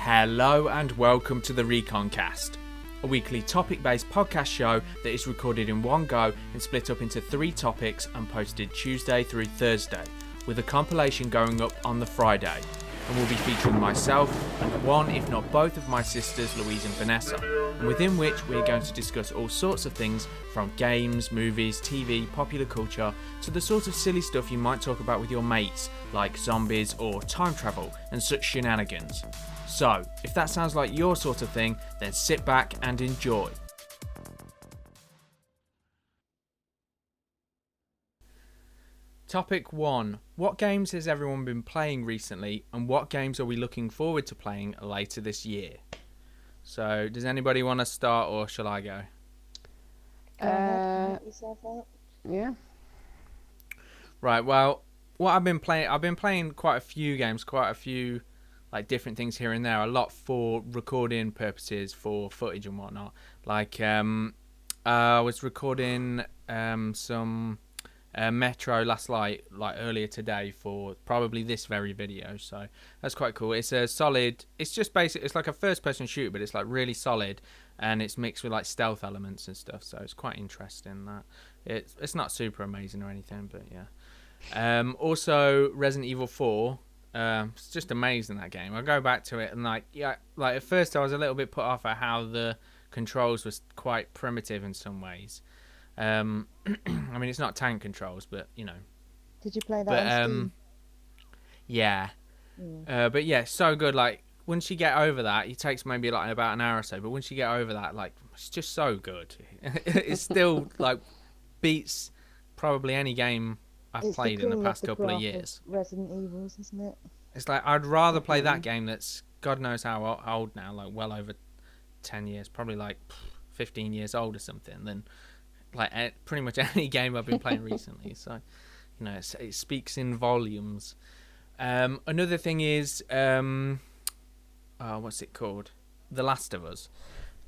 Hello and welcome to the Recon Cast, a weekly topic-based podcast show that is recorded in one go and split up into 3 topics and posted Tuesday through Thursday, with a compilation going up on the Friday, and will be featuring myself and one, if not both, of my sisters, Louise and Vanessa, and within which we are going to discuss all sorts of things from games, movies, TV, popular culture, to the sort of silly stuff you might talk about with your mates, like zombies or time travel and such shenanigans. So, if that sounds like your sort of thing, then sit back and enjoy. Topic 1. What games has everyone been playing recently, and what games are we looking forward to playing later this year? So, does anybody want to start, or shall I go? Yeah. Right, well, what I've been playing quite a few games, quite a few like different things here and there, a lot for recording purposes, for footage and whatnot. Like I was recording some Metro last night, like earlier today, for probably this very video, so that's quite cool. It's a solid, it's just basic, it's like a first person shooter, but it's like really solid, and it's mixed with like stealth elements and stuff, so it's quite interesting. That it's not super amazing or anything, but yeah. Also Resident Evil 4. It's just amazing, that game. I go back to it and like at first I was a little bit put off at how the controls was quite primitive in some ways. I mean, it's not tank controls, but you know. Did you play that on Steam? Yeah. But yeah, so good. Like once you get over that, it takes maybe like about an hour or so, but once you get over that, like it's just so good. It's still like beats probably any game I've played in the past couple of years. Resident Evils, isn't it? It's like I'd rather play that game that's God knows how old now, like well over 10 years, probably like 15 years old or something, than like pretty much any game I've been playing recently. So, you know, it speaks in volumes. Another thing is, what's it called? The Last of Us.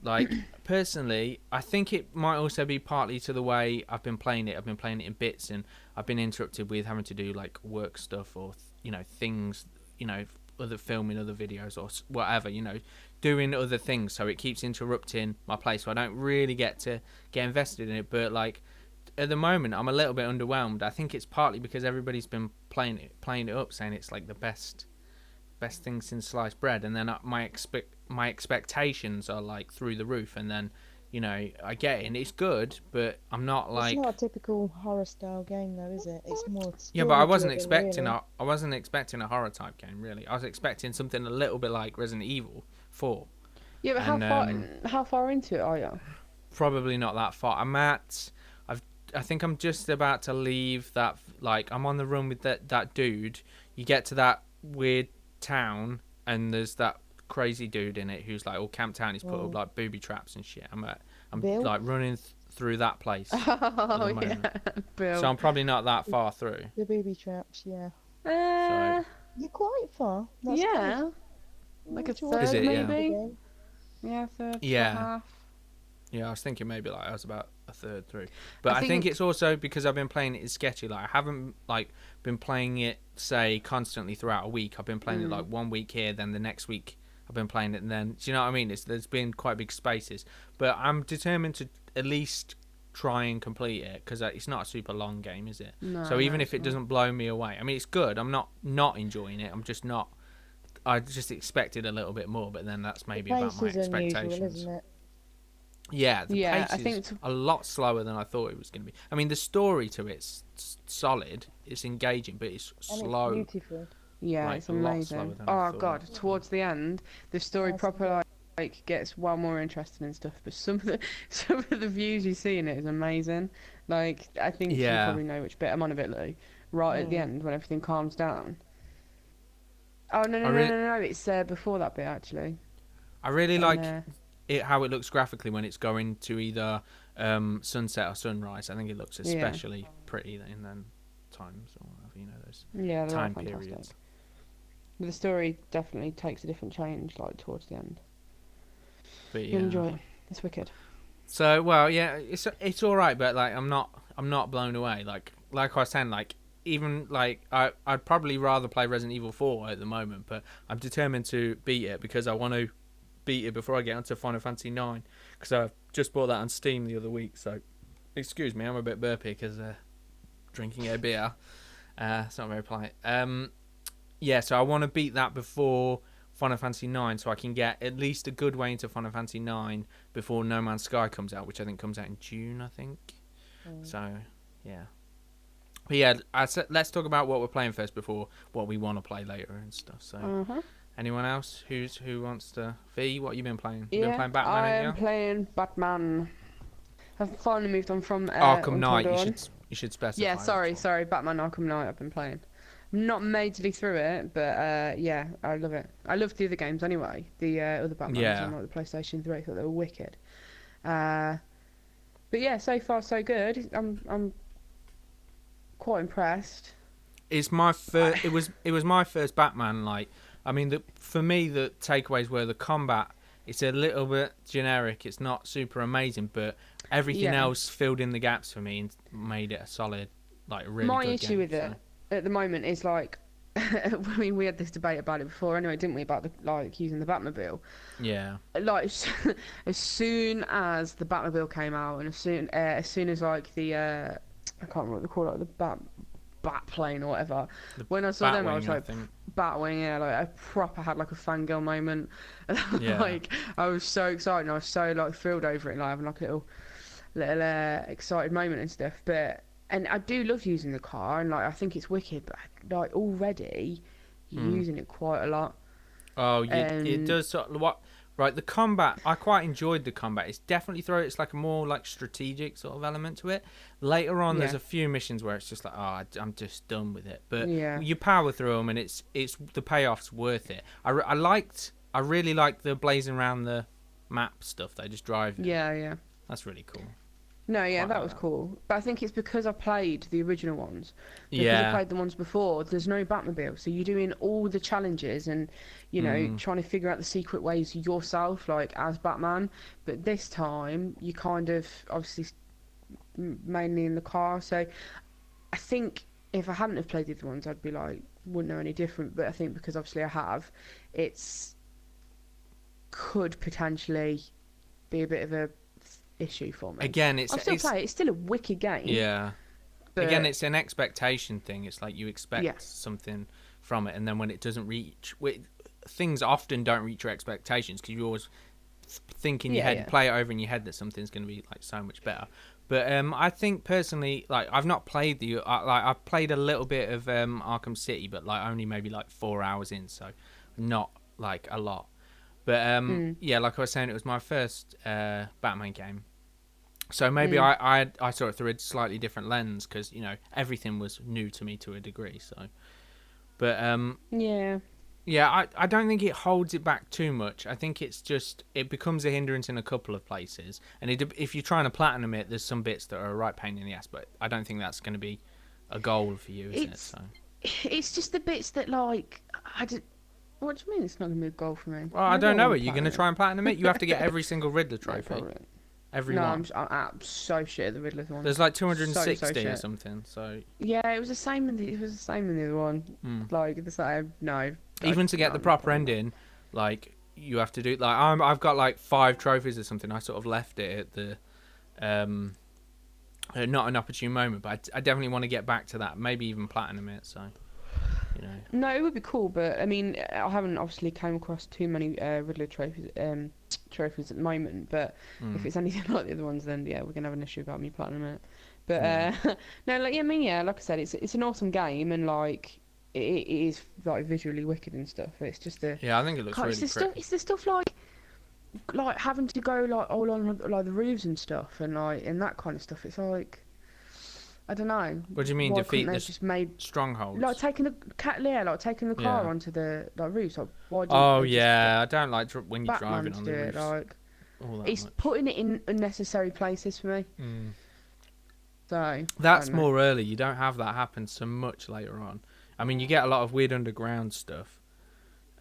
Like, personally, I think it might also be partly to the way I've been playing it. I've been playing it in bits, and I've been interrupted with having to do, like, work stuff or, you know, things, you know, other filming other videos or whatever, you know, doing other things. So it keeps interrupting my play, so I don't really get invested in it. But, like, at the moment, I'm a little bit underwhelmed. I think it's partly because everybody's been playing it up, saying it's, like, the best thing since sliced bread, and then my expectations are like through the roof, and then you know I get it and it's good, but I'm not like, it's not a typical horror style game though, is it? It's more yeah, but I wasn't expecting really. a horror type game, really. I was expecting something a little bit like Resident Evil 4. Yeah, but how far into it are you? Probably not that far. I think I'm just about to leave that. Like, I'm on the run with that dude. You get to that weird town, and there's that crazy dude in it who's like all camped out. He's put up like booby traps and shit. I'm like running through that place. Oh yeah, Bill. So I'm probably not that far through. The booby traps, yeah. So, you're quite far. That's yeah, good. like a Towards third it, maybe. Yeah, third. Yeah. Half. Yeah, I was thinking maybe like I was about a third through, but I think it's also because I've been playing it sketchy. Like I haven't like been playing it say constantly throughout a week. I've been playing it like 1 week here, then the next week I've been playing it, and then do you know what I mean? There's been quite big spaces, but I'm determined to at least try and complete it because it's not a super long game, is it? No, so even if it doesn't blow me away, I mean it's good. I'm not enjoying it. I'm just not. I just expected a little bit more, but then that's maybe about my expectations. Unusual, isn't it? Yeah, the I pace think is a lot slower than I thought it was going to be. I mean, the story to it's solid, it's engaging, but it's slow. It's beautiful. Yeah, like, it's amazing. Oh god, towards the end, the story proper like gets well more interesting and stuff. But some of the views you see in it is amazing. Like I think you probably know which bit I'm on a bit, Lou. Right at the end when everything calms down. Oh no! It's before that bit actually. I really like how it looks graphically when it's going to either sunset or sunrise. I think it looks especially pretty in them times or whatever, you know, those time periods. But the story definitely takes a different change like towards the end. But you enjoy it. It's wicked. So well, yeah, it's all right, but like I'm not blown away. Like I was saying, like even like I'd probably rather play Resident Evil 4 at the moment, but I'm determined to beat it because I want to beat it before I get onto Final Fantasy 9 because I just bought that on Steam the other week. So, excuse me, I'm a bit burpy because drinking a beer. It's not very polite. Yeah, so I want to beat that before Final Fantasy 9 so I can get at least a good way into Final Fantasy 9 before No Man's Sky comes out, which I think comes out in June, I think. So, yeah. But yeah, let's talk about what we're playing first before what we want to play later and stuff. So, anyone else who wants to? V, what have you been playing? You been playing Batman? I am playing Batman. I've finally moved on from Arkham Knight. Dawn. You should specify. Yeah, sorry, Batman Arkham Knight. I've been playing. I'm not majorly through it, but yeah, I love it. I loved the other games anyway. The other Batmans on like the PlayStation 3. I thought they were wicked. But yeah, so far so good. I'm quite impressed. It's my first. It was my first Batman. Like, I mean, for me, the takeaways were the combat. It's a little bit generic. It's not super amazing, but everything else filled in the gaps for me and made it a solid, like, really my good issue game, with it at the moment is like, I mean, we had this debate about it before, anyway, didn't we? About using the Batmobile. Yeah. Like, as soon as the Batmobile came out, and as soon as like the I can't remember what they call it, the bat plane or whatever. When I saw them, I was like, Batwing, yeah, like I proper had like a fangirl moment. Yeah. Like, I was so excited and I was so like thrilled over it, and like having like a little excited moment and stuff. And I do love using the car, and like I think it's wicked, but like already you're using it quite a lot. Oh, it does sort of what. Right, the combat, I quite enjoyed the combat. It's definitely it's like a more like strategic sort of element to it. Later on, there's a few missions where it's just like, I'm just done with it. But you power through them, and it's the payoff's worth it. I really liked the blazing around the map stuff. They just drive. Yeah. That's really cool. No, yeah, that was cool. But I think it's because I played the original ones. Because I played the ones before, there's no Batmobile. So you're doing all the challenges and, you know, trying to figure out the secret ways yourself, like, as Batman. But this time, you kind of, obviously, mainly in the car. So I think if I hadn't have played the other ones, I'd be like, wouldn't know any different. But I think because, obviously, I have, could potentially be a bit of a issue for me. Again, I'll still play it. It's still a wicked game. Yeah. Again, it's an expectation thing. It's like you expect something from it, and then when it doesn't reach, things often don't reach your expectations because you always think in your head, play it over in your head that something's going to be like so much better. But I think personally, like I've not played I've played a little bit of Arkham City, but like only maybe like 4 hours in, so not like a lot. But yeah, like I was saying, it was my first Batman game, so maybe I saw it through a slightly different lens because you know everything was new to me to a degree. So, but yeah, I don't think it holds it back too much. I think it's just it becomes a hindrance in a couple of places, and if you're trying to platinum it, there's some bits that are a right pain in the ass. But I don't think that's going to be a goal for you, is it? So it's just the bits that like What do you mean it's not going to be a goal for me? Well, I don't know. Are you going to try and platinum it? You have to get every single Riddler trophy. Every one. I'm so shit at the Riddler one. There's like 260 or something. So yeah, it was the same in the other one. Like the same. No. Even to get the proper ending, like you have to do like I've got like 5 trophies or something. I sort of left it at the not an opportune moment, but I definitely want to get back to that. Maybe even platinum it. So. You know. No, it would be cool, but I mean, I haven't obviously came across too many Riddler trophies at the moment. But if it's anything like the other ones, then yeah, we're gonna have an issue about me platinum it. But no, like I mean, yeah, like I said, it's an awesome game, and like it is like visually wicked and stuff. It's just I think it looks really pretty. It's the stuff like having to go like all on like the roofs and stuff, and like and that kind of stuff. It's like. I don't know. What do you mean defeat the just made strongholds? Like taking the car onto the roofs. Like, why do I don't like when you're driving on the roofs. Like, it's putting it in unnecessary places for me. So that's more early. You don't have that happen so much later on. I mean, you get a lot of weird underground stuff.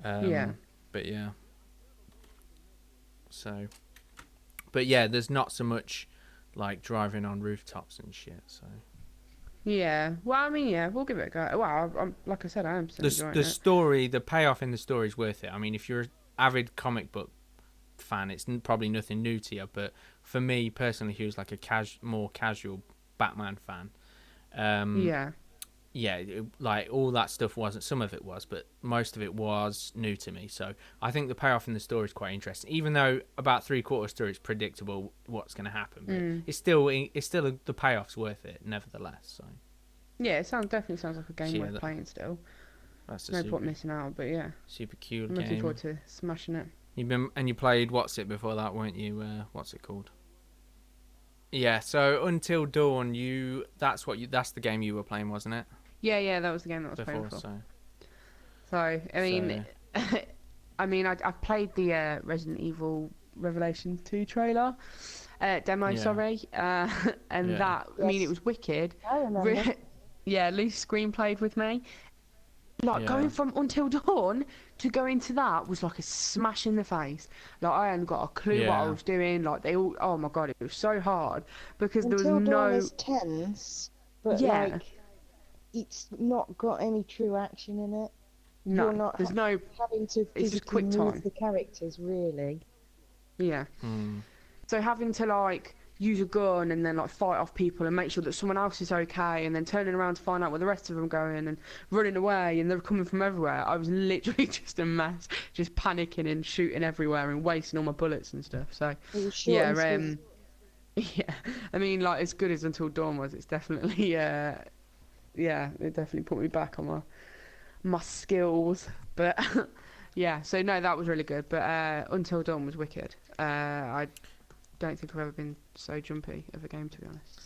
But yeah. So, but yeah, there's not so much like driving on rooftops and shit. So. Yeah. Well, I mean, yeah, we'll give it a go. Well, I'm like I said, I am still enjoying The it. story, the payoff in the story is worth it. I mean, if you're an avid comic book fan, it's probably nothing new to you. But for me personally, who's like a more casual Batman fan, Yeah. yeah, like all that stuff wasn't. Some of it was, but most of it was new to me. So I think the payoff in the story is quite interesting. Even though about 3/4 through it's predictable what's going to happen, but it's still the payoff's worth it nevertheless. So Yeah, it definitely sounds like a game worth playing still. That's no point missing out, but yeah, super cute I'm game. looking forward to smashing it. You played What's It before that, weren't you? What's it called? Yeah. So Until Dawn, that's the game you were playing, wasn't it? Yeah, that was the game that I was playing before. So I mean, I've played the Resident Evil Revelation 2 trailer, demo, sorry, and that, I mean, it was wicked. I remember. Yeah, Luce screenplayed with me. Like, going from Until Dawn to going to that was like a smash in the face. Like, I hadn't got a clue what I was doing. Like, they all, oh my god, it was so hard because there was Until no. Dawn is tense, but like, it's not got any true action in it. No, You're not there's no having to physically move the characters, really. Yeah. So having to like use a gun and then like fight off people and make sure that someone else is okay, and then turning around to find out where the rest of them are going and running away, and they're coming from everywhere. I was literally just a mess, just panicking and shooting everywhere and wasting all my bullets and stuff. So yeah, yeah. I mean, like, as good as Until Dawn was, it's definitely yeah, it definitely put me back on my skills. But yeah, so no, that was really good. But Until Dawn was wicked. I don't think I've ever been so jumpy of a game, to be honest.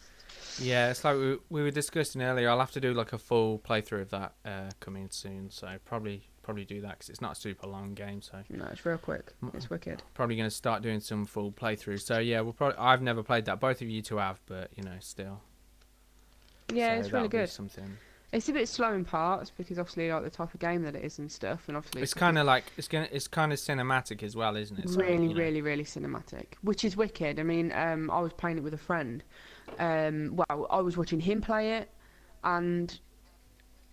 Yeah, it's like we were discussing earlier. I'll have to do like a full playthrough of that coming soon. So probably do that because it's not a super long game. So no, it's real quick. It's wicked. Probably going to start doing some full playthroughs. So yeah, I've never played that. Both of you two have, but still. Yeah, so it's really good. Something. It's a bit slow in parts because obviously like the type of game that it is and stuff, and obviously it's kind of like it's kind of cinematic as well, isn't it? So, really cinematic, which is wicked. I mean, I was playing it with a friend. Well, I was watching him play it, and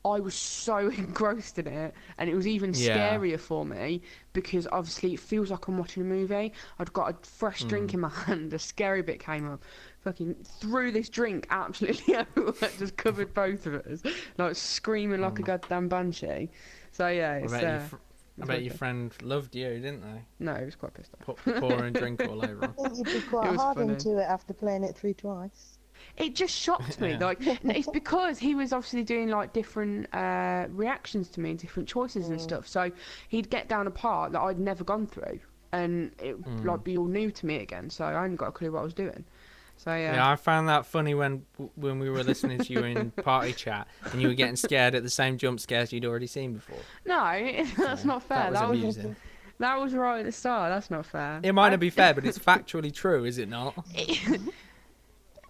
I was so engrossed in it, and it was even scarier for me because obviously it feels like I'm watching a movie. I'd got a fresh drink in my hand, a scary bit came up, fucking threw this drink absolutely everywhere, just covered both of us, like screaming like a goddamn banshee. So yeah, it's, I bet your friend loved you, didn't they? No, he was quite pissed off. Pouring drink all over him. I think you'd be quite hard into it after playing it through twice. It just shocked me. Like, it's because he was obviously doing like different reactions to me, different choices and stuff. So he'd get down a part that I'd never gone through, and it would like be all new to me again. So I hadn't got a clue what I was doing. So yeah, I found that funny when we were listening to you in party chat and you were getting scared at the same jump scares you'd already seen before. No, that's not fair. That was amusing. That was right at the start. That's not fair. It might not be fair, but it's factually true, is it not?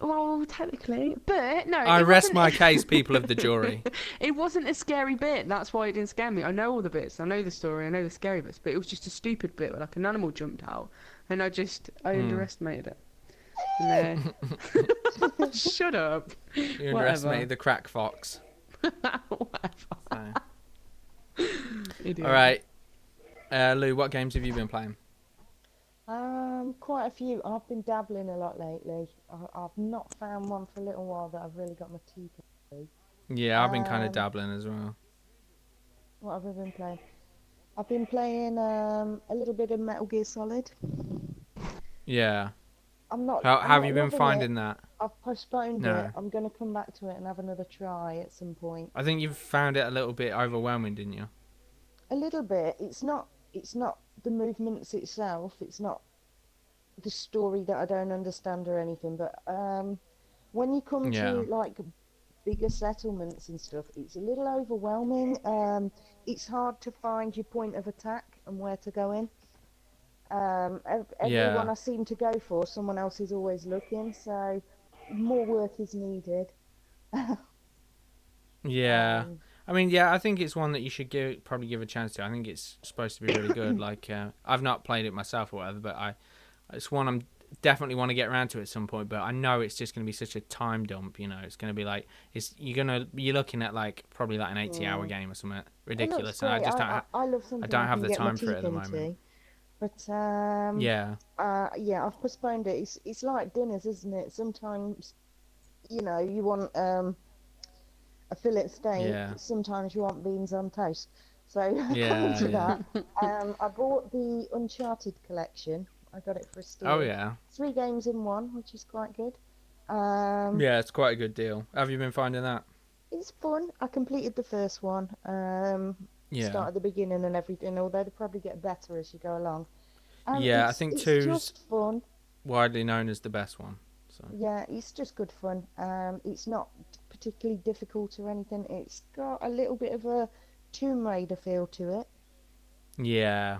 Well, technically, but no. I rest my case, people of the jury. It wasn't a scary bit. That's why it didn't scare me. I know all the bits. I know the story. I know the scary bits. But it was just a stupid bit where like an animal jumped out, and I underestimated it. And then... Shut up. You underestimated the crack fox. Whatever. All right, Lou. What games have you been playing? Quite a few. I've been dabbling a lot lately. I've not found one for a little while that I've really got my teeth into. Yeah, I've been kind of dabbling as well. What have I been playing? I've been playing a little bit of Metal Gear Solid. Yeah. How have you been finding that? I've postponed it. I'm going to come back to it and have another try at some point. I think you've found it a little bit overwhelming, didn't you? A little bit. It's not the movements itself. It's not the story that I don't understand or anything. But when you come to like bigger settlements and stuff, it's a little overwhelming. It's hard to find your point of attack and where to go in. Everyone I seem to go for, someone else is always looking, so more work is needed. Yeah. I mean, I think it's one that you should probably give a chance to. I think it's supposed to be really good. Like, I've not played it myself or whatever, but it's one I'm definitely want to get around to at some point, but I know it's just going to be such a time dump. It's going to be like you're looking at like probably like an 80-hour game or something ridiculous, and I just I love I something don't I have can the get my time for it teeth at the moment. into. But Yeah, I've postponed it. It's like dinners, isn't it? Sometimes you want a fillet steak. yeah, Sometimes you want beans on toast. So coming yeah, to yeah. that, I bought the Uncharted collection. I got it for a Oh steal. yeah, 3 games in one, which is quite good. yeah. It's quite a good deal. Have you been finding that? It's fun. I completed the first one. Yeah, Start at the beginning and everything. Although they probably get better as you go along. yeah. I think It's two's just fun. widely known as the best one. So Yeah, it's just good fun. It's not particularly difficult or anything. It's got a little bit of a Tomb Raider feel to it. yeah,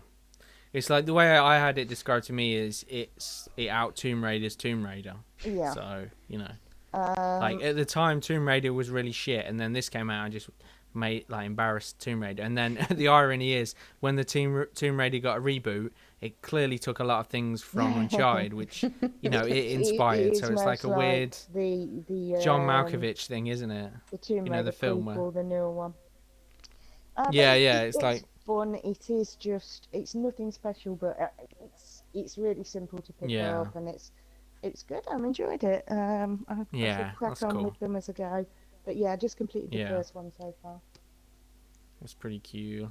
it's like the way I had it described to me is it out Tomb Raider's Tomb Raider. Yeah. So like Um, at the time, Tomb Raider was really shit, and then this came out and just made like embarrassed Tomb Raider. And then the irony is, when the Tomb Raider got a reboot, it clearly took a lot of things from Uncharted, which it inspired. it So is it's like most a weird the John Malkovich thing, isn't it? the Tomb Raider The film where. prequel, the newer one. But Yeah, yeah. It's like it's fun. It is just it's nothing special, but it's really simple to pick yeah, up, and it's good. I've enjoyed it. I yeah. should crack That's on cool. with them as I go. But yeah, I just completed the Yeah, first one so far. that's pretty cute.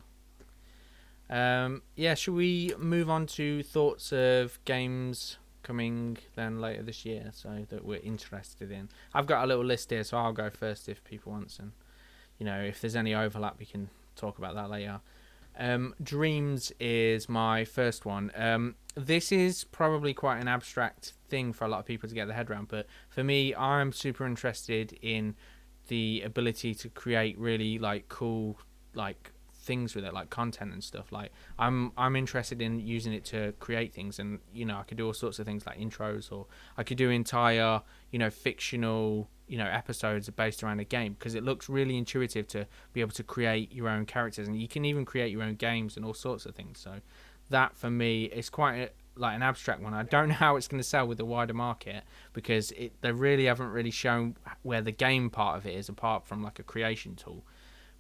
Yeah. Should we move on to thoughts of games coming then later this year, so that we're interested in? I've got a little list here, so I'll go first if people want, and if there's any overlap, we can talk about that later. Dreams is my first one. This is probably quite an abstract thing for a lot of people to get their head around, but for me, I'm super interested in the ability to create really like cool like things with it, like content and stuff. Like I'm interested in using it to create things, and I could do all sorts of things like intros, or I could do entire fictional episodes based around a game, because it looks really intuitive to be able to create your own characters, and you can even create your own games and all sorts of things. So that for me is quite like an abstract one. I don't know how it's going to sell with the wider market, because they really haven't really shown where the game part of it is, apart from like a creation tool.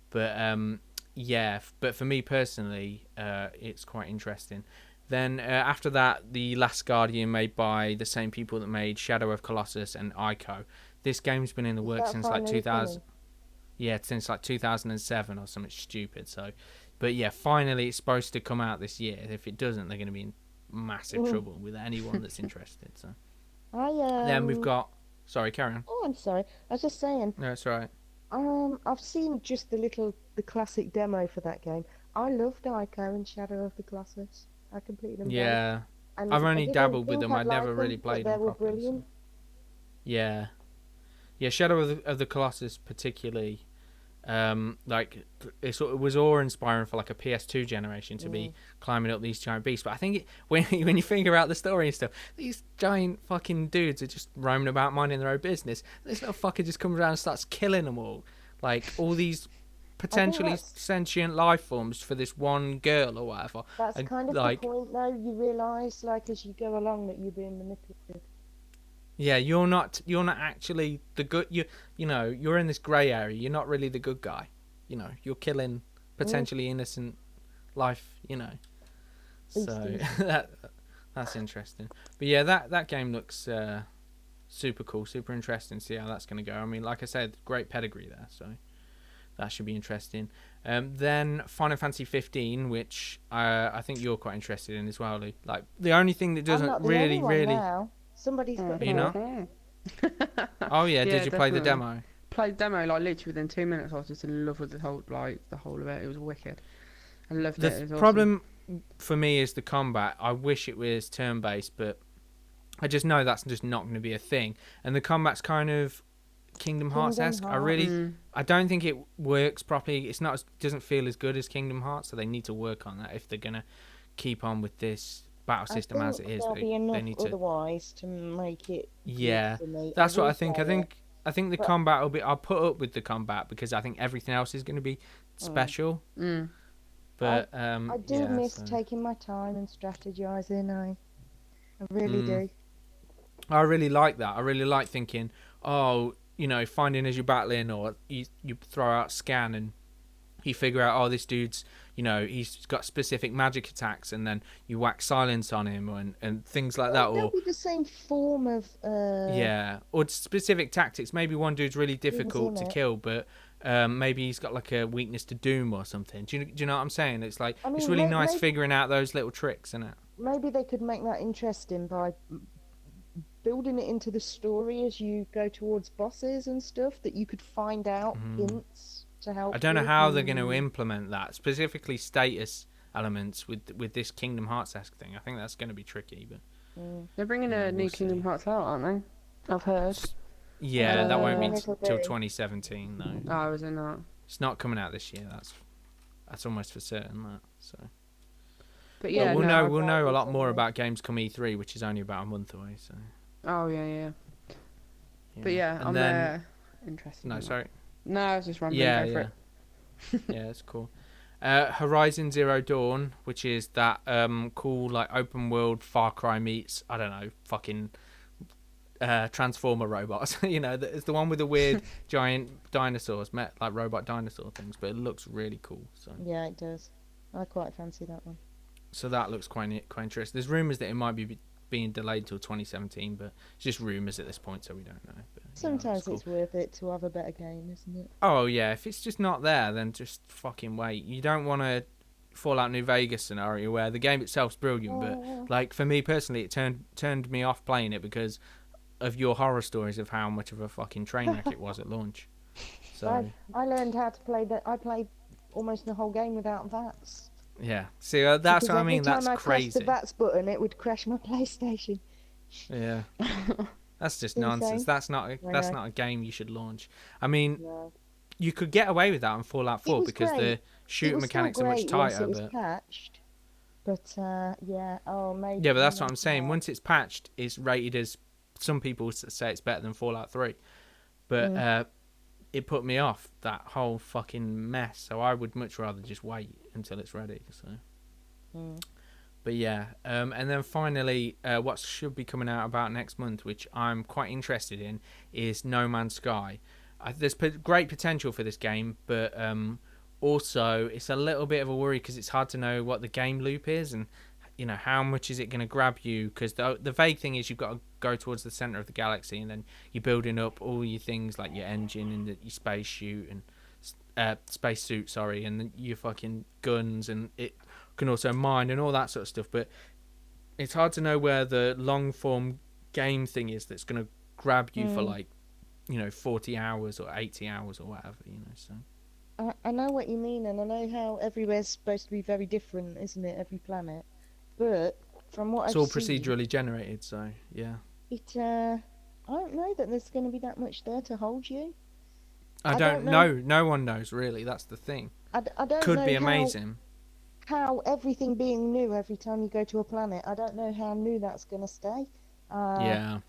But yeah, but for me personally, it's quite interesting. Then after that, The Last Guardian, made by the same people that made Shadow of Colossus and Ico. This game's been in the works since like 2000. Yeah, since like 2007 or something stupid. So, but yeah, finally it's supposed to come out this year. If it doesn't, they're going to be in massive trouble with anyone that's interested. So, then we've got. Sorry, carry on. Oh, I'm sorry. I was just saying. No, it's all right. I've seen just the classic demo for that game. I loved Ico and Shadow of the Colossus. I completed them both. Yeah, And I've I only didn't dabbled with think them. I'd I'd like never really played but them they were properly. brilliant. So. Yeah. Yeah, Shadow of the Colossus particularly, like it was awe-inspiring for like a PS2 generation to be climbing up these giant beasts. But I think when you figure out the story and stuff, these giant fucking dudes are just roaming about minding their own business. This little fucker just comes around and starts killing them all, like all these potentially sentient life forms for this one girl or whatever. That's kind of like, the point, though. You realise, like, as you go along, that you're being manipulated. Yeah, you're not actually the good. You're in this grey area. You're not really the good guy. You're killing potentially innocent life. So that's interesting. But yeah, that game looks super cool, super interesting. See how that's going to go. I mean, like I said, great pedigree there. So that should be interesting. Then Final Fantasy 15, which I think you're quite interested in as well, Lee. Like the only thing that doesn't really. Now. Somebody's got Are you not? Oh yeah, did you play the demo? Played the demo like literally within 2 minutes. I was just in love with the whole of it. It was wicked. I loved it. It was problem for me is the combat. I wish it was turn-based, but I just know that's just not going to be a thing. And the combat's kind of Kingdom Hearts-esque. I don't think it works properly. It's not. Doesn't feel as good as Kingdom Hearts, so they need to work on that if they're going to keep on with this battle system as it is. They need to otherwise to make it. Yeah, that's what I think. I think the combat will be. I'll put up with the combat because I think everything else is going to be special. But I do miss taking my time and strategizing. I really do. I really like that. I really like thinking, oh, finding as you're battling, or you throw out scan and you figure out, oh, this dude's, he's got specific magic attacks, and then you whack silence on him and things like that. That'll Or be the same form of yeah, or specific tactics. Maybe one dude's really difficult to kill, but maybe he's got like a weakness to doom or something. Do you know what I'm saying? It's like, it's really nice figuring out those little tricks, isn't it? Maybe they could make that interesting by building it into the story as you go towards bosses and stuff, that you could find out hints to help. I don't know how they're going to implement that, specifically status elements with this Kingdom Hearts-esque thing. I think that's going to be tricky, but they're bringing a new Kingdom Hearts out, aren't they? I've heard. Yeah, that won't be till 2017 though. Oh, is it not? It's not coming out this year. That's almost for certain. That so. But yeah, we'll know a lot more about Gamescom E3, which is only about a month away. So. Oh yeah. But yeah, and I'm then, interested. No, sorry. No, I was just rambling. Yeah, Go for it. Yeah, it's cool. Horizon Zero Dawn, which is that cool like open world Far Cry meets, I don't know, fucking Transformer robots. It's the one with the weird giant dinosaurs, like robot dinosaur things, but it looks really cool. So yeah, it does. I quite fancy that one. So that looks quite interesting. There's rumours that it might be being delayed till 2017, but it's just rumours at this point, so we don't know. But, sometimes it's worth it to have a better game, isn't it? Oh yeah, if it's just not there, then just fucking wait. You don't want a Fallout New Vegas scenario where the game itself's brilliant, but like for me personally, it turned me off playing it because of your horror stories of how much of a fucking train wreck it was at launch. So I learned how to play that. I played almost the whole game without VATS. Yeah, see, that's what I mean. That's crazy. Every time I pressed the VATS button, it would crash my PlayStation. Yeah, that's just nonsense. That's not a game you should launch. I mean, you could get away with that on Fallout 4 because the shooting mechanics are much tighter. It was patched. But yeah, maybe. Yeah, but that's what I'm saying. Once it's patched, it's rated as, some people say it's better than Fallout 3, but it put me off, that whole fucking mess. So I would much rather just wait until it's ready. So, but yeah, and then finally, what should be coming out about next month, which I'm quite interested in, is No Man's Sky. There's great potential for this game, but also it's a little bit of a worry because it's hard to know what the game loop is and how much is it going to grab you, because the vague thing is you've got to go towards the center of the galaxy and then you're building up all your things like your engine and your spacesuit and spacesuit, and then your fucking guns, and it can also mine and all that sort of stuff, but it's hard to know where the long form game thing is that's going to grab you for like 40 hours or 80 hours or whatever, so I know what you mean, and I know how everywhere's supposed to be very different, isn't it, every planet? But from what it's all procedurally generated, so yeah. I don't know that there's going to be that much there to hold you. I don't know. No one knows really. That's the thing. I don't Could know be amazing. How everything being new every time you go to a planet, I don't know how new that's going to stay. Yeah.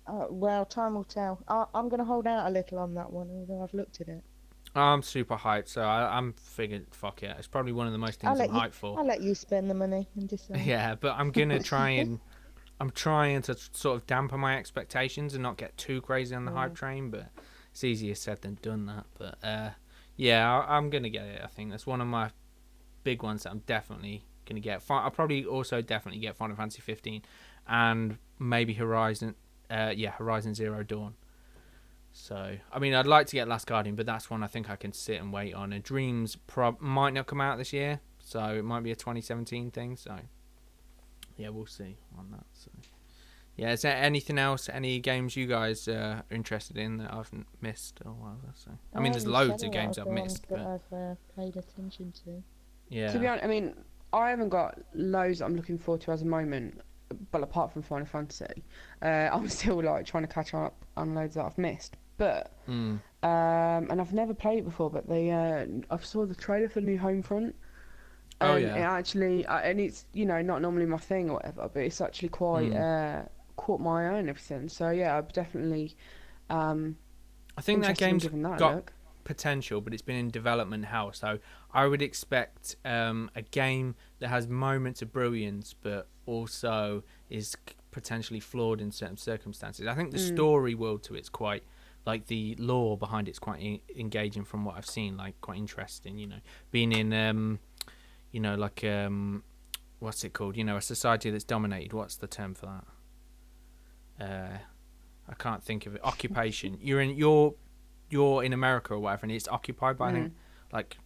Well, time will tell. I'm going to hold out a little on that one, although I've looked at it. I'm super hyped, so I'm figured, fuck it. It's probably one of the most things I'm hyped for. I'll let you spend the money and decide. Yeah, but I'm gonna try and I'm trying to sort of dampen my expectations and not get too crazy on the hype train. But it's easier said than done. That, but yeah, I'm gonna get it. I think that's one of my big ones that I'm definitely gonna get. I'll probably also definitely get Final Fantasy 15 and maybe Horizon Zero Dawn. So, I mean, I'd like to get Last Guardian, but that's one I think I can sit and wait on. And Dreams might not come out this year, so it might be a 2017 thing. So, yeah, we'll see on that. So, yeah, is there anything else, any games you guys are interested in that I've missed or whatever? So, I mean, there's loads of games I've missed. That I've paid attention to. Yeah. To be honest, I mean, I haven't got loads that I'm looking forward to at the moment. But apart from Final Fantasy, I'm still like trying to catch up on loads that I've missed. But and I've never played it before, but I saw the trailer for New Homefront. And it actually, and it's not normally my thing or whatever, but it's actually quite caught my eye and everything. So yeah, I've definitely. I think that game's got potential, but it's been in development hell. So I would expect a game that has moments of brilliance, but also is potentially flawed in certain circumstances. I think the story world to it's quite, like the lore behind it's quite engaging from what I've seen, like quite interesting, you know, being in you know, like what's it called, you know, a society that's dominated. What's the term for that? I can't think of it. Occupation. You're in America or whatever, and it's occupied by I think like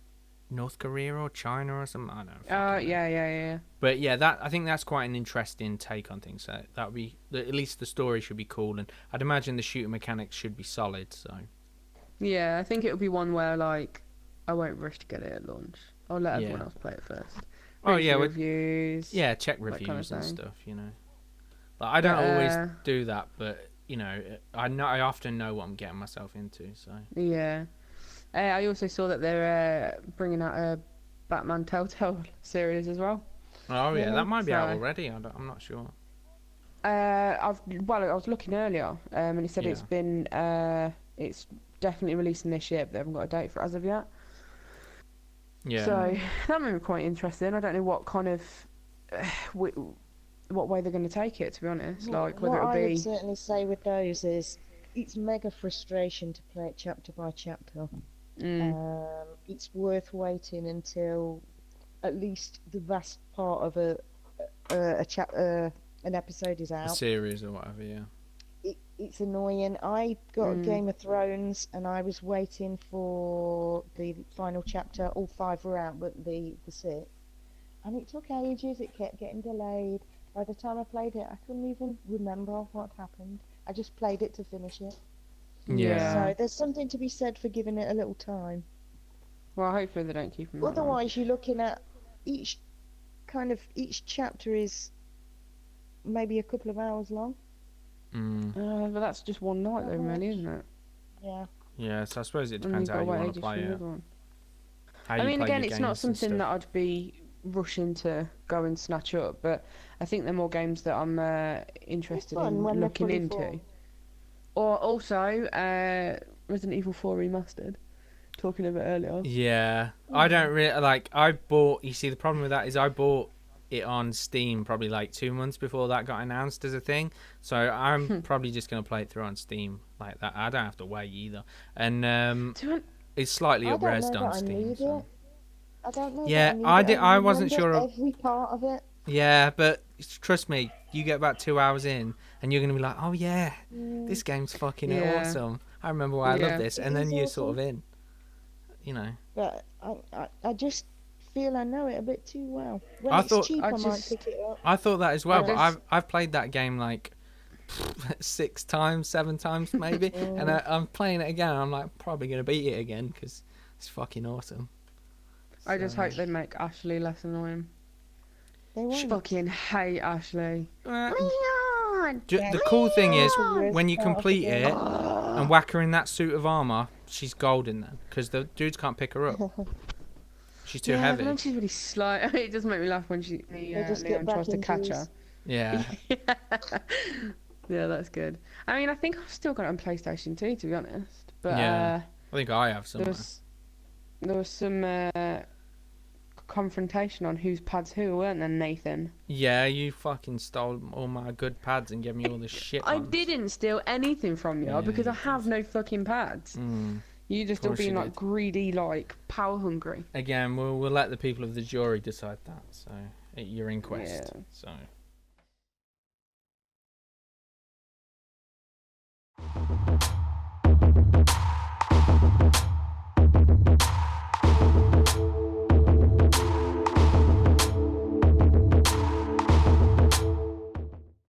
North Korea or China or something. I don't know. Yeah. But yeah, I think that's quite an interesting take on things. So that would be, at least the story should be cool, and I'd imagine the shooting mechanics should be solid. So yeah, I think it would be one where like I won't rush to get it at launch. I'll let everyone else play it first. Reviews. Yeah, check reviews kind of and stuff. You know, like, I don't always do that, but you know, I often know what I'm getting myself into. So yeah. I also saw that they're bringing out a Batman Telltale series as well. Oh yeah, that might be out already. I'm not sure. I was looking earlier, and he said it's definitely releasing this year, but they haven't got a date for it as of yet. Yeah. So that made me quite interesting. I don't know what kind of what way they're going to take it, to be honest. Like whether it'll be. What I would certainly say with those is it's mega frustration to play it chapter by chapter. It's worth waiting until at least the vast part of an episode is out. A series or whatever, yeah. It's annoying. I got Game of Thrones and I was waiting for the final chapter. All 5 were out, but the 6th. And it took ages. It kept getting delayed. By the time I played it, I couldn't even remember what happened. I just played it to finish it. Yeah. So there's something to be said for giving it a little time. Well, hopefully they don't keep them. Otherwise, you're looking at each chapter is maybe a couple of hours long. But that's just one night, though, really, isn't it? Yeah. Yeah. So I suppose it depends how you want to play it. I mean, again, it's not something that I'd be rushing to go and snatch up, but I think they're more games that I'm interested in looking into. Or also, Resident Evil 4 Remastered. Talking of it earlier. Yeah. I don't really like. You see, the problem with that is I bought it on Steam probably like 2 months before that got announced as a thing. So I'm probably just going to play it through on Steam like that. I don't have to wait either. And it's slightly up-resed on Steam. So. I don't know. Yeah, I wasn't sure of every part of it. Yeah, but trust me, you get about 2 hours in, and you're gonna be like, "Oh yeah, this game's fucking awesome. I remember why I love this," and then you're awesome. Sort of in, you know. But I just feel I know it a bit too well. When it's cheap, I might pick it up. I thought that as well, but I've played that game like 6 times, 7 times maybe, and I'm playing it again. And I'm like, probably gonna beat it again because it's fucking awesome. I just hope they make Ashley less annoying. They fucking hate Ashley. The cool thing is, when you complete it and whack her in that suit of armour, she's golden then, because the dudes can't pick her up. She's too heavy. But then she's really slight. I mean, it does make me laugh when Leon tries to catch her. Yeah. Yeah, that's good. I mean, I think I've still got it on PlayStation 2, to be honest. But yeah, I think I have somewhere. There was some confrontation on whose pads who, weren't there, Nathan? Yeah, you fucking stole all my good pads and gave me all this shit. I didn't steal anything from you because I have no fucking pads. You just all being like greedy, like power hungry. Again, we'll let the people of the jury decide that. So at your inquest. Yeah. So.